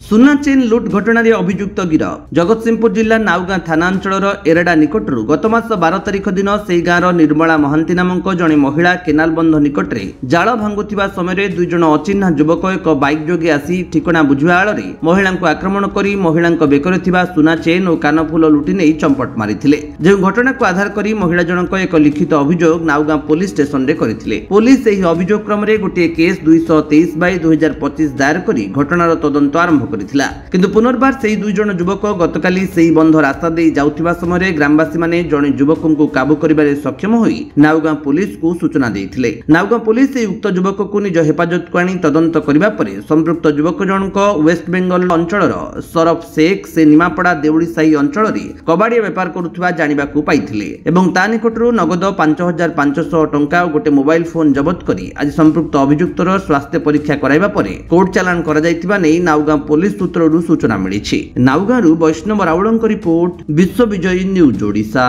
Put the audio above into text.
सुना चेन लुट घटना अभियुक्त गिरफ जगतसिंहपुर जिला नाउगां थाना अंचल एरेडा निकटर गत मास 12 तारिख दिन से गाँव निर्मला महांती नामक जड़े महिला केनाल बंध निकट में जाल भांगुवा समय दुई जन अचिन्हा युवक एक बाइक जोगे आसी ठिकना बुझा आड़ महिला आक्रमण कर महिला बेकर सुना चेन और कानफुल लुटि नहीं चंपट मारी जो घटना को आधार कर महिला जनक एक लिखित अभियोग नाउगां पुलिस स्टेशन में करथिले। पुलिस यह अभियोग क्रम में गोटे केस 223/2025 दायर कर घटनार तदंत आरंभ करथिला। किंतु पुनर्बार से दुई जन युवक गतकाली से बंध रास्ता दे जाउथिबा समय ग्रामवासी माने जने युवक को काबू करिबारे सक्षम होई नाउगां पुलिस को सूचना देथिले। नाउगां पुलिस उक्त युवक को निज हेफाजत को आनी तदंत करिबा परे संपृक्त युवक जनक वेस्ट बेंगल अंचल सरफ शेख से निमापड़ा देउड़ी साही अंचल कबाड़िया बेपार करुवा जानिबा को पाइथिले एवं ता निकटरू नगद 5500 टंका और गोटे मोबाइल फोन जबत करी आज संपृक्त अभियुक्तर स्वास्थ्य परीक्षा कराइबा परे कोर्ट चालान करा जायतिबा नै नाउगां पुलिस सूत्ररू सूचना मिली। नाउगां वैष्णव राउलଙ୍କ रिपोर्ट विश्व विजयी न्यूज ओडिशा।